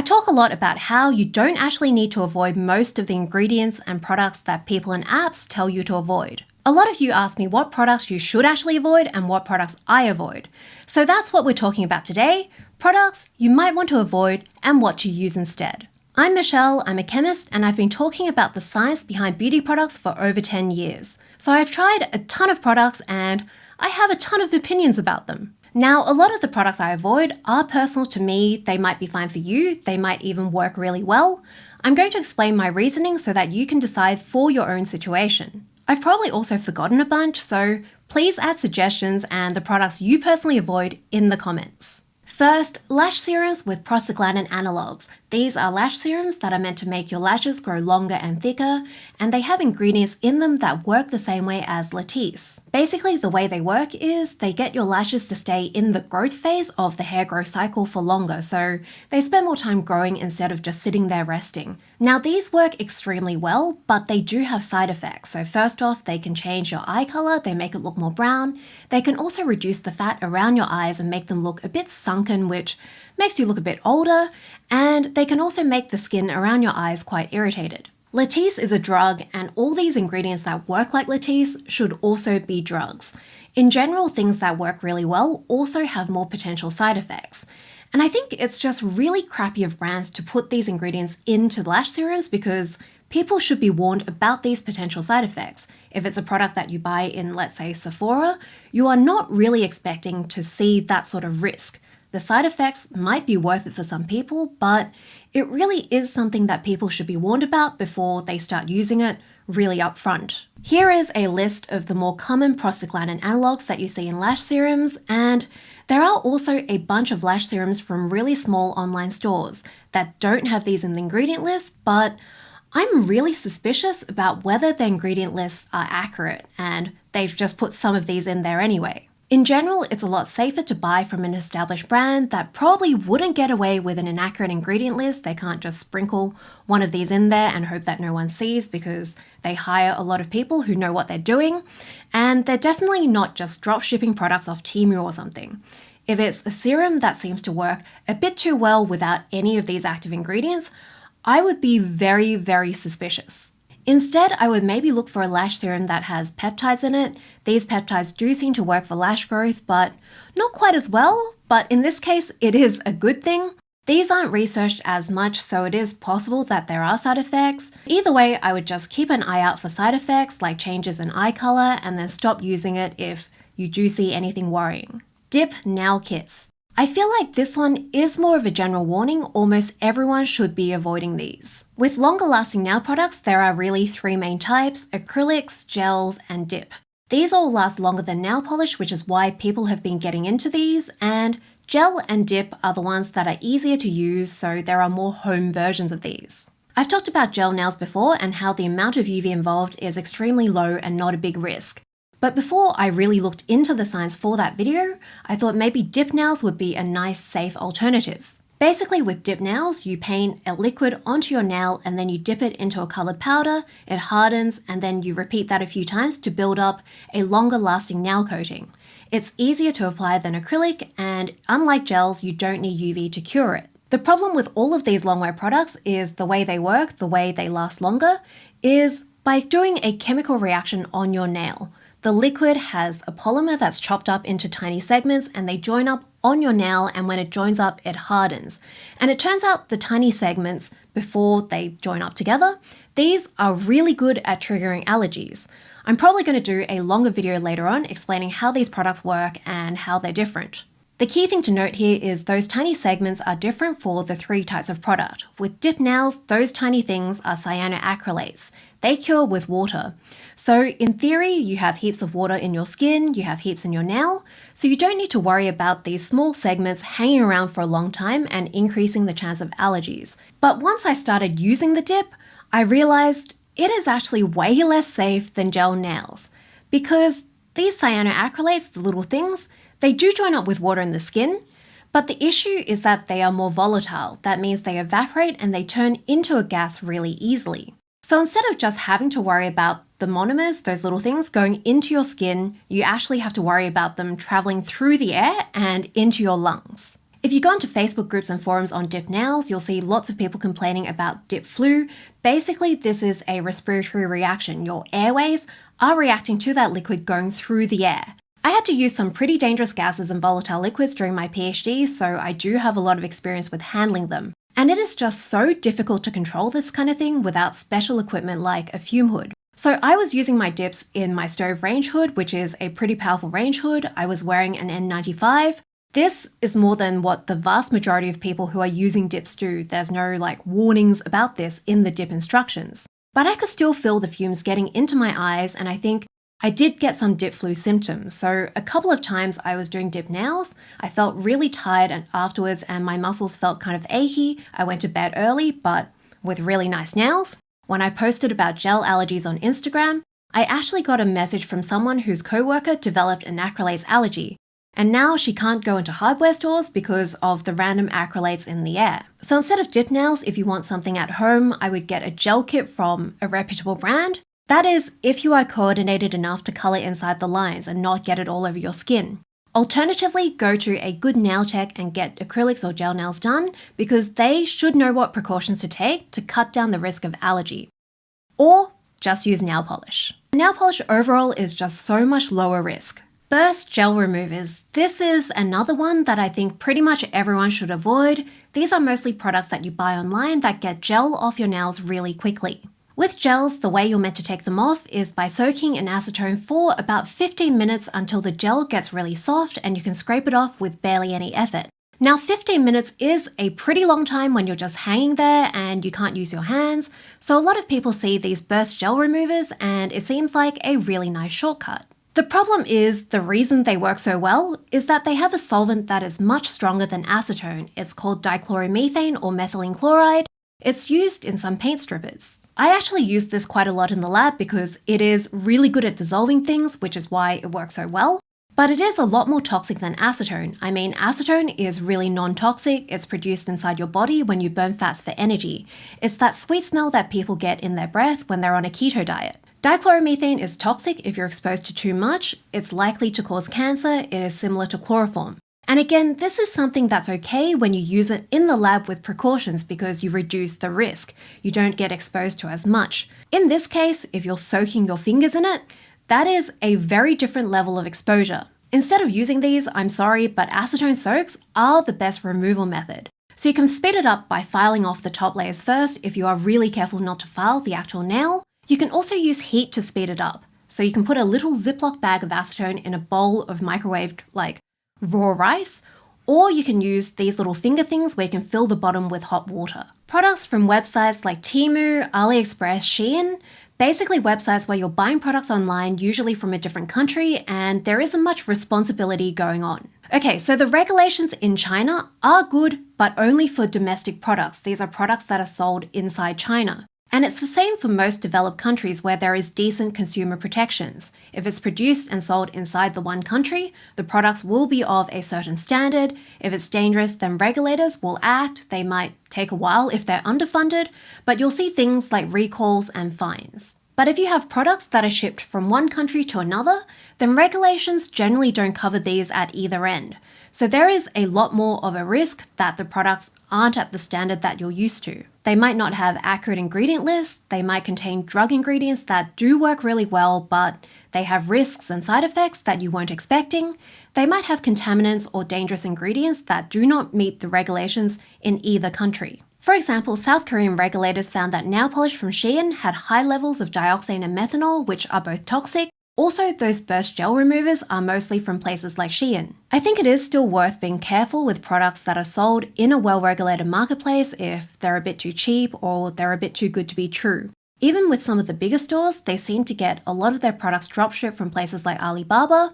I talk a lot about how you don't actually need to avoid most of the ingredients and products that people and apps tell you to avoid. A lot of you ask me what products you should actually avoid and what products I avoid. So that's what we're talking about today, products you might want to avoid and what to use instead. I'm Michelle, I'm a chemist, and I've been talking about the science behind beauty products for over 10 years. So I've tried a ton of products and I have a ton of opinions about them. Now, a lot of the products I avoid are personal to me. They might be fine for you. They might even work really well. I'm going to explain my reasoning so that you can decide for your own situation. I've probably also forgotten a bunch, so please add suggestions and the products you personally avoid in the comments. First, lash serums with prostaglandin analogues. These are lash serums that are meant to make your lashes grow longer and thicker, and they have ingredients in them that work the same way as Latisse. Basically, the way they work is they get your lashes to stay in the growth phase of the hair growth cycle for longer, so they spend more time growing instead of just sitting there resting. Now, these work extremely well, but they do have side effects. So first off, they can change your eye color, they make it look more brown. They can also reduce the fat around your eyes and make them look a bit sunken, which makes you look a bit older, and they can also make the skin around your eyes quite irritated. Latisse is a drug, and all these ingredients that work like Latisse should also be drugs. In general, things that work really well also have more potential side effects. And I think it's just really crappy of brands to put these ingredients into lash serums because people should be warned about these potential side effects. If it's a product that you buy in, let's say, Sephora, you are not really expecting to see that sort of risk. The side effects might be worth it for some people, but it really is something that people should be warned about before they start using it really upfront. Here is a list of the more common prostaglandin analogues that you see in lash serums, and there are also a bunch of lash serums from really small online stores that don't have these in the ingredient list, but I'm really suspicious about whether the ingredient lists are accurate, and they've just put some of these in there anyway. In general, it's a lot safer to buy from an established brand that probably wouldn't get away with an inaccurate ingredient list. They can't just sprinkle one of these in there and hope that no one sees because they hire a lot of people who know what they're doing. And they're definitely not just drop shipping products off Temu or something. If it's a serum that seems to work a bit too well without any of these active ingredients, I would be very, very suspicious. Instead, I would maybe look for a lash serum that has peptides in it. These peptides do seem to work for lash growth, but not quite as well. But in this case, it is a good thing. These aren't researched as much, so it is possible that there are side effects. Either way, I would just keep an eye out for side effects like changes in eye color and then stop using it if you do see anything worrying. Dip nail kits. I feel like this one is more of a general warning. Almost everyone should be avoiding these. With longer lasting nail products, there are really three main types: acrylics, gels, and dip. These all last longer than nail polish, which is why people have been getting into these, and gel and dip are the ones that are easier to use, so there are more home versions of these. I've talked about gel nails before and how the amount of UV involved is extremely low and not a big risk. But before I really looked into the science for that video, I thought maybe dip nails would be a nice, safe alternative. Basically, with dip nails, you paint a liquid onto your nail and then you dip it into a colored powder, it hardens, and then you repeat that a few times to build up a longer lasting nail coating. It's easier to apply than acrylic, and unlike gels, you don't need UV to cure it. The problem with all of these long wear products is the way they work, the way they last longer, is by doing a chemical reaction on your nail. The liquid has a polymer that's chopped up into tiny segments and they join up on your nail, and when it joins up, it hardens. And it turns out the tiny segments, before they join up together, these are really good at triggering allergies. I'm probably going to do a longer video later on explaining how these products work and how they're different. The key thing to note here is those tiny segments are different for the three types of product. With dip nails, those tiny things are cyanoacrylates. They cure with water. So in theory, you have heaps of water in your skin, you have heaps in your nail, so you don't need to worry about these small segments hanging around for a long time and increasing the chance of allergies. But once I started using the dip, I realized it is actually way less safe than gel nails. Because these cyanoacrylates, the little things, they do join up with water in the skin, but the issue is that they are more volatile. That means they evaporate and they turn into a gas really easily. So instead of just having to worry about the monomers, those little things, going into your skin, you actually have to worry about them traveling through the air and into your lungs. If you go into Facebook groups and forums on dip nails, you'll see lots of people complaining about dip flu. Basically, this is a respiratory reaction. Your airways are reacting to that liquid going through the air. I had to use some pretty dangerous gases and volatile liquids during my PhD, so I do have a lot of experience with handling them. And it is just so difficult to control this kind of thing without special equipment like a fume hood. So I was using my dips in my stove range hood, which is a pretty powerful range hood. I was wearing an N95. This is more than what the vast majority of people who are using dips do. There's no warnings about this in the dip instructions. But I could still feel the fumes getting into my eyes, and I think I did get some dip flu symptoms. So a couple of times I was doing dip nails, I felt really tired and afterwards, and my muscles felt kind of achy. I went to bed early, but with really nice nails. When I posted about gel allergies on Instagram, I actually got a message from someone whose coworker developed an acrylates allergy. And now she can't go into hardware stores because of the random acrylates in the air. So instead of dip nails, if you want something at home, I would get a gel kit from a reputable brand. That is, if you are coordinated enough to color inside the lines and not get it all over your skin. Alternatively, go to a good nail tech and get acrylics or gel nails done because they should know what precautions to take to cut down the risk of allergy. Or just use nail polish. Nail polish overall is just so much lower risk. Burst gel removers. This is another one that I think pretty much everyone should avoid. These are mostly products that you buy online that get gel off your nails really quickly. With gels, the way you're meant to take them off is by soaking in acetone for about 15 minutes until the gel gets really soft and you can scrape it off with barely any effort. Now 15 minutes is a pretty long time when you're just hanging there and you can't use your hands, so a lot of people see these burst gel removers and it seems like a really nice shortcut. The problem is, the reason they work so well is that they have a solvent that is much stronger than acetone. It's called dichloromethane or methylene chloride. It's used in some paint strippers. I actually use this quite a lot in the lab because it is really good at dissolving things, which is why it works so well. But it is a lot more toxic than acetone. I mean, acetone is really non-toxic. It's produced inside your body when you burn fats for energy. It's that sweet smell that people get in their breath when they're on a keto diet. Dichloromethane is toxic if you're exposed to too much. It's likely to cause cancer. It is similar to chloroform. And again, this is something that's okay when you use it in the lab with precautions because you reduce the risk. You don't get exposed to as much. In this case, if you're soaking your fingers in it, that is a very different level of exposure. Instead of using these, I'm sorry, but acetone soaks are the best removal method. So you can speed it up by filing off the top layers first if you are really careful not to file the actual nail. You can also use heat to speed it up. So you can put a little Ziploc bag of acetone in a bowl of microwaved, raw rice, or you can use these little finger things where you can fill the bottom with hot water. Products from websites like Temu, AliExpress, Shein, basically websites where you're buying products online, usually from a different country, and there isn't much responsibility going on. Okay, so the regulations in China are good, but only for domestic products. These are products that are sold inside China. And it's the same for most developed countries where there is decent consumer protections. If it's produced and sold inside the one country, the products will be of a certain standard. If it's dangerous, then regulators will act. They might take a while if they're underfunded, but you'll see things like recalls and fines. But if you have products that are shipped from one country to another, then regulations generally don't cover these at either end. So there is a lot more of a risk that the products aren't at the standard that you're used to. They might not have accurate ingredient lists, they might contain drug ingredients that do work really well, but they have risks and side effects that you weren't expecting. They might have contaminants or dangerous ingredients that do not meet the regulations in either country. For example, South Korean regulators found that nail polish from Shein had high levels of dioxane and methanol, which are both toxic. Also, those burst gel removers are mostly from places like Shein. I think it is still worth being careful with products that are sold in a well-regulated marketplace if they're a bit too cheap or they're a bit too good to be true. Even with some of the bigger stores, they seem to get a lot of their products dropshipped from places like Alibaba,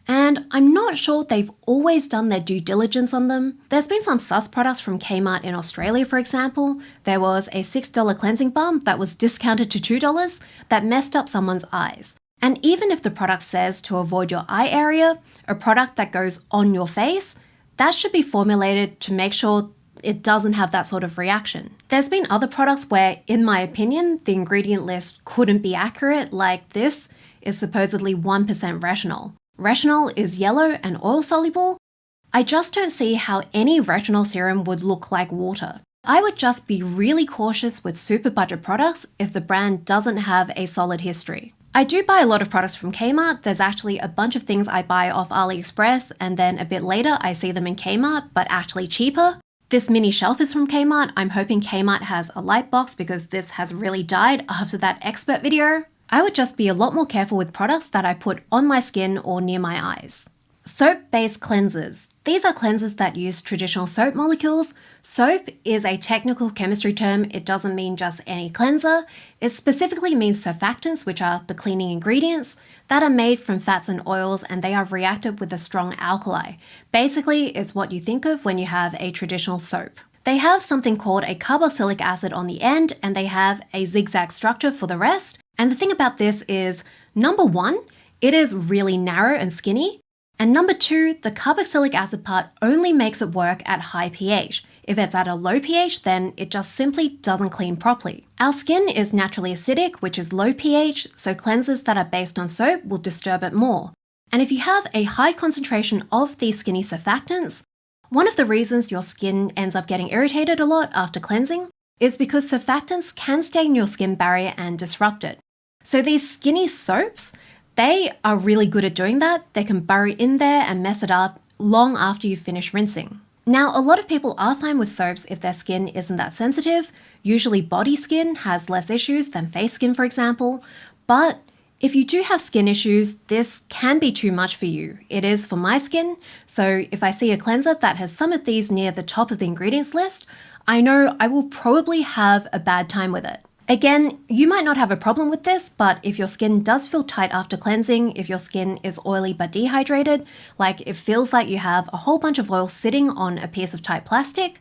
and I'm not sure they've always done their due diligence on them. There's been some sus products from Kmart in Australia, for example. There was a $6 cleansing balm that was discounted to $2 that messed up someone's eyes. And even if the product says to avoid your eye area, a product that goes on your face, that should be formulated to make sure it doesn't have that sort of reaction. There's been other products where, in my opinion, the ingredient list couldn't be accurate, like this is supposedly 1% retinol. Retinol is yellow and oil soluble. I just don't see how any retinol serum would look like water. I would just be really cautious with super budget products if the brand doesn't have a solid history. I do buy a lot of products from Kmart. There's actually a bunch of things I buy off AliExpress, and then a bit later I see them in Kmart, but actually cheaper. This mini shelf is from Kmart. I'm hoping Kmart has a light box because this has really died after that expert video. I would just be a lot more careful with products that I put on my skin or near my eyes. Soap-based cleansers. These are cleansers that use traditional soap molecules. Soap is a technical chemistry term. It doesn't mean just any cleanser. It specifically means surfactants, which are the cleaning ingredients that are made from fats and oils, and they are reacted with a strong alkali. Basically, it's what you think of when you have a traditional soap. They have something called a carboxylic acid on the end, and they have a zigzag structure for the rest. And the thing about this is, number one, it is really narrow and skinny. And number two, the carboxylic acid part only makes it work at high pH. If it's at a low pH, then it just simply doesn't clean properly. Our skin is naturally acidic, which is low pH, so cleansers that are based on soap will disturb it more. And if you have a high concentration of these skinny surfactants, one of the reasons your skin ends up getting irritated a lot after cleansing is because surfactants can stain your skin barrier and disrupt it. So these skinny soaps, they are really good at doing that. They can bury in there and mess it up long after you finish rinsing. Now, a lot of people are fine with soaps if their skin isn't that sensitive. Usually body skin has less issues than face skin, for example. But if you do have skin issues, this can be too much for you. It is for my skin. So if I see a cleanser that has some of these near the top of the ingredients list, I know I will probably have a bad time with it. Again, you might not have a problem with this, but if your skin does feel tight after cleansing, if your skin is oily but dehydrated, like it feels like you have a whole bunch of oil sitting on a piece of tight plastic,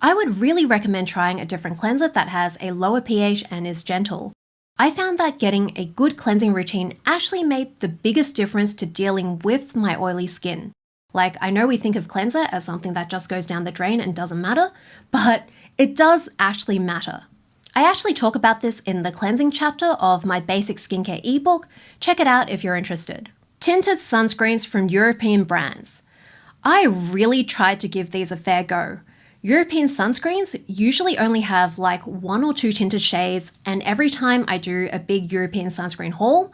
I would really recommend trying a different cleanser that has a lower pH and is gentle. I found that getting a good cleansing routine actually made the biggest difference to dealing with my oily skin. Like, I know we think of cleanser as something that just goes down the drain and doesn't matter, but it does actually matter. I actually talk about this in the cleansing chapter of my basic skincare ebook. Check it out if you're interested. Tinted sunscreens from European brands. I really tried to give these a fair go. European sunscreens usually only have like 1 or 2 tinted shades, and every time I do a big European sunscreen haul,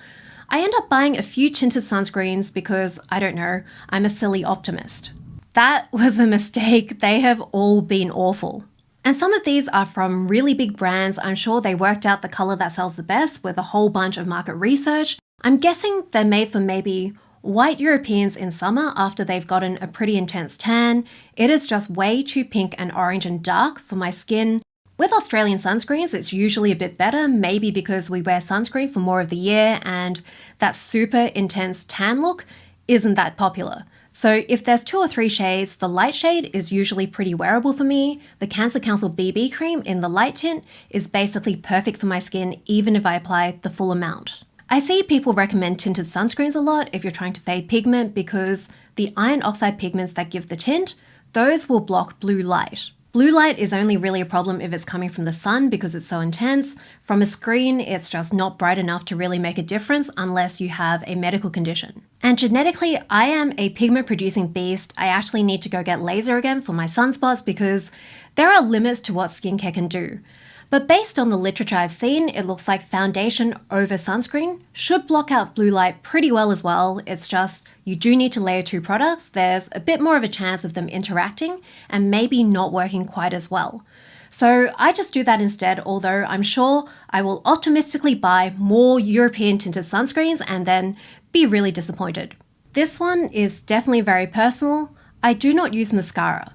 I end up buying a few tinted sunscreens because, I don't know, I'm a silly optimist. That was a mistake. They have all been awful. And some of these are from really big brands. I'm sure they worked out the color that sells the best with a whole bunch of market research. I'm guessing they're made for maybe white Europeans in summer after they've gotten a pretty intense tan. It is just way too pink and orange and dark for my skin. With Australian sunscreens, it's usually a bit better, maybe because we wear sunscreen for more of the year and that super intense tan look isn't that popular. So if there's 2 or 3 shades, the light shade is usually pretty wearable for me. The Cancer Council BB cream in the light tint is basically perfect for my skin even if I apply the full amount. I see people recommend tinted sunscreens a lot if you're trying to fade pigment because the iron oxide pigments that give the tint, those will block blue light. Blue light is only really a problem if it's coming from the sun because it's so intense. From a screen, it's just not bright enough to really make a difference unless you have a medical condition. And genetically, I am a pigment producing beast. I actually need to go get laser again for my sunspots because there are limits to what skincare can do. But based on the literature I've seen, it looks like foundation over sunscreen should block out blue light pretty well as well. It's just you do need to layer 2 products. There's a bit more of a chance of them interacting and maybe not working quite as well. So I just do that instead, although I'm sure I will optimistically buy more European tinted sunscreens and then be really disappointed. This one is definitely very personal. I do not use mascara.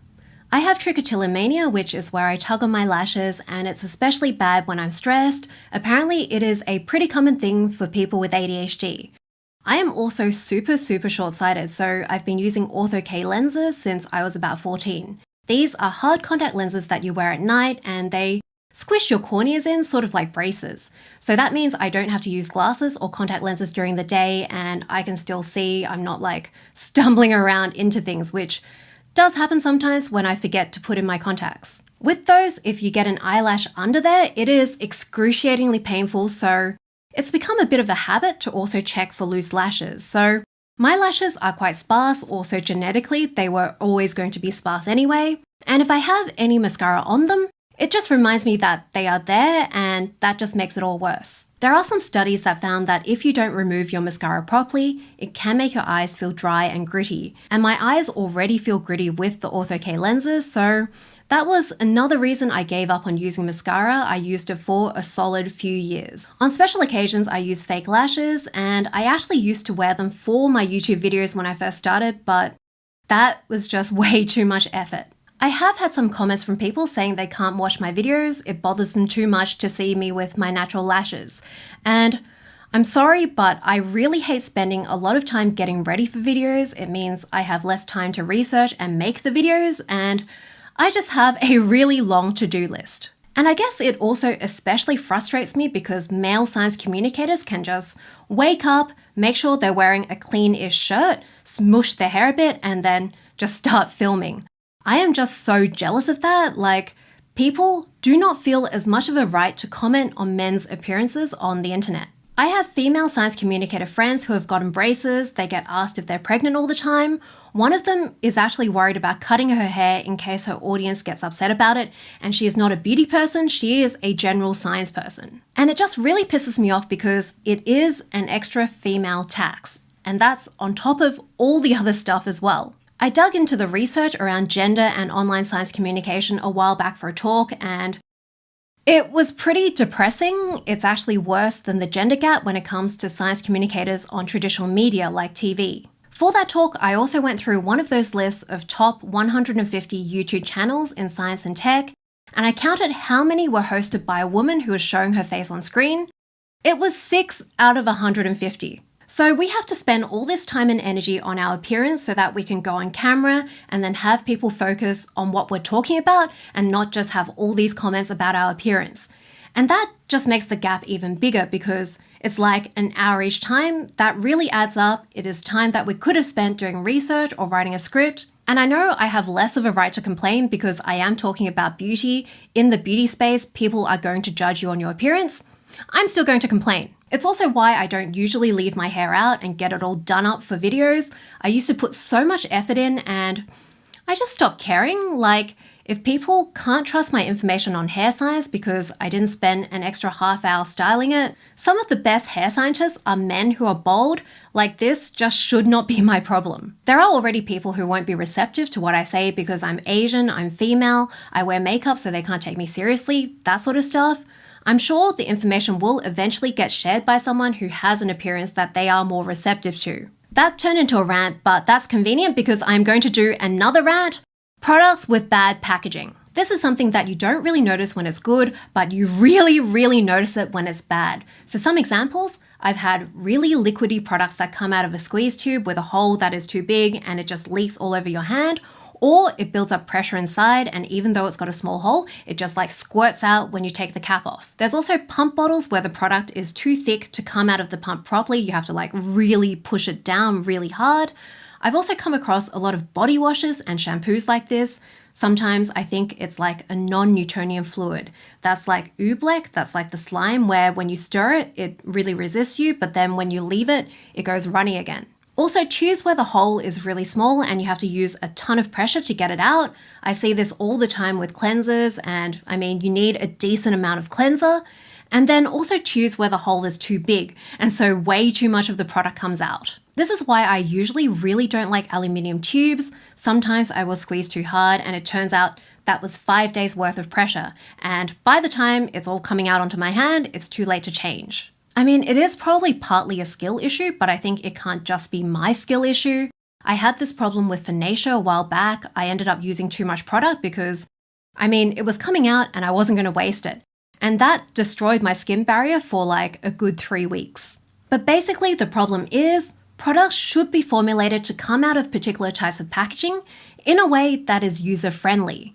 I have trichotillomania, which is where I tug on my lashes, and it's especially bad when I'm stressed. Apparently, it is a pretty common thing for people with ADHD. I am also super short-sighted, so I've been using Ortho-K lenses since I was about 14. These are hard contact lenses that you wear at night, and they squish your corneas in, sort of like braces. So that means I don't have to use glasses or contact lenses during the day, and I can still see. I'm not like stumbling around into things, which does happen sometimes when I forget to put in my contacts. With those, if you get an eyelash under there, it is excruciatingly painful, so it's become a bit of a habit to also check for loose lashes. So My lashes are quite sparse, also genetically, they were always going to be sparse anyway. And if I have any mascara on them, it just reminds me that they are there, and that just makes it all worse. There are some studies that found that if you don't remove your mascara properly, it can make your eyes feel dry and gritty. And my eyes already feel gritty with the Ortho-K lenses, so that was another reason I gave up on using mascara. I used it for a solid few years. On special occasions, I use fake lashes, and I actually used to wear them for my YouTube videos when I first started, but that was just way too much effort. I have had some comments from people saying they can't watch my videos, it bothers them too much to see me with my natural lashes. And I'm sorry, but I really hate spending a lot of time getting ready for videos. It means I have less time to research and make the videos, and I just have a really long to-do list. And I guess it also especially frustrates me because male science communicators can just wake up, make sure they're wearing a clean-ish shirt, smush their hair a bit, and then just start filming. I am just so jealous of that. Like, people do not feel as much of a right to comment on men's appearances on the internet. I have female science communicator friends who have gotten braces, they get asked if they're pregnant all the time. One of them is actually worried about cutting her hair in case her audience gets upset about it, and she is not a beauty person, she is a general science person. And it just really pisses me off because it is an extra female tax, and that's on top of all the other stuff as well. I dug into the research around gender and online science communication a while back for a talk, and it was pretty depressing. It's actually worse than the gender gap when it comes to science communicators on traditional media like TV. For that talk, I also went through one of those lists of top 150 YouTube channels in science and tech, and I counted how many were hosted by a woman who was showing her face on screen. It was 6 out of 150. So we have to spend all this time and energy on our appearance so that we can go on camera and then have people focus on what we're talking about and not just have all these comments about our appearance. And that just makes the gap even bigger because it's like an hour each time. That really adds up. It is time that we could have spent doing research or writing a script. And I know I have less of a right to complain because I am talking about beauty. In the beauty space, people are going to judge you on your appearance. I'm still going to complain. It's also why I don't usually leave my hair out and get it all done up for videos. I used to put so much effort in and I just stopped caring. Like, if people can't trust my information on hair science because I didn't spend an extra half hour styling it, some of the best hair scientists are men who are bald. Like, this just should not be my problem. There are already people who won't be receptive to what I say because I'm Asian, I'm female, I wear makeup so they can't take me seriously, that sort of stuff. I'm sure the information will eventually get shared by someone who has an appearance that they are more receptive to. That turned into a rant, but that's convenient because I'm going to do another rant. Products with bad packaging. This is something that you don't really notice when it's good, but you really notice it when it's bad. So some examples, I've had really liquidy products that come out of a squeeze tube with a hole that is too big and it just leaks all over your hand, or it builds up pressure inside and even though it's got a small hole, it just like squirts out when you take the cap off. There's also pump bottles where the product is too thick to come out of the pump properly. You have to like really push it down really hard. I've also come across a lot of body washes and shampoos like this. Sometimes I think it's like a non-Newtonian fluid. That's like oobleck, that's like the slime where when you stir it, it really resists you, but then when you leave it, it goes runny again. Also, choose where the hole is really small and you have to use a ton of pressure to get it out. I see this all the time with cleansers and I mean, you need a decent amount of cleanser. And then also choose where the hole is too big and so way too much of the product comes out. This is why I usually really don't like aluminium tubes. Sometimes I will squeeze too hard and it turns out that was 5 days worth of pressure. And by the time it's all coming out onto my hand, it's too late to change. I mean, it is probably partly a skill issue, but I think it can't just be my skill issue. I had this problem with Finacea a while back. I ended up using too much product because, I mean, it was coming out and I wasn't going to waste it. And that destroyed my skin barrier for like a good 3 weeks. But basically the problem is products should be formulated to come out of particular types of packaging in a way that is user-friendly.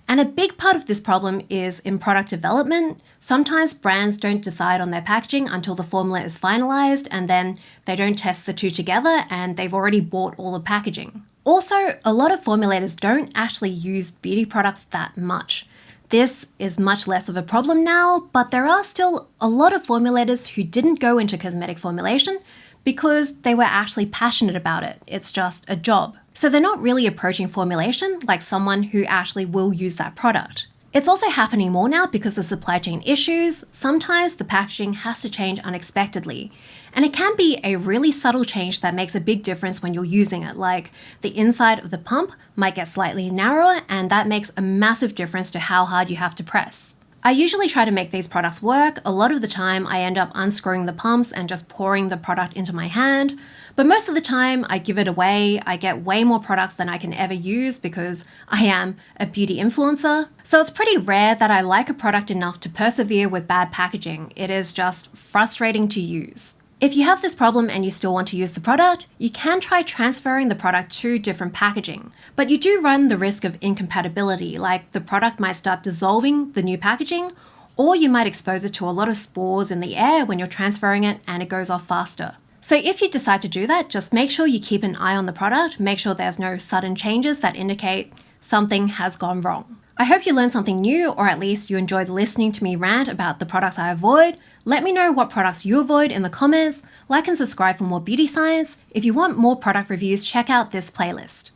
And a big part of this problem is in product development. Sometimes brands don't decide on their packaging until the formula is finalized and then they don't test the two together and they've already bought all the packaging. Also, a lot of formulators don't actually use beauty products that much. This is much less of a problem now, but there are still a lot of formulators who didn't go into cosmetic formulation because they were actually passionate about it. It's just a job. So they're not really approaching formulation like someone who actually will use that product. It's also happening more now because of supply chain issues. Sometimes the packaging has to change unexpectedly. And it can be a really subtle change that makes a big difference when you're using it, like the inside of the pump might get slightly narrower, and that makes a massive difference to how hard you have to press. I usually try to make these products work. A lot of the time I end up unscrewing the pumps and just pouring the product into my hand, but most of the time I give it away. I get way more products than I can ever use because I am a beauty influencer. So it's pretty rare that I like a product enough to persevere with bad packaging. It is just frustrating to use. If you have this problem and you still want to use the product, you can try transferring the product to different packaging. But you do run the risk of incompatibility, like the product might start dissolving the new packaging, or you might expose it to a lot of spores in the air when you're transferring it and it goes off faster. So if you decide to do that, just make sure you keep an eye on the product, make sure there's no sudden changes that indicate something has gone wrong. I hope you learned something new, or at least you enjoyed listening to me rant about the products I avoid. Let me know what products you avoid in the comments. Like and subscribe for more beauty science. If you want more product reviews, check out this playlist.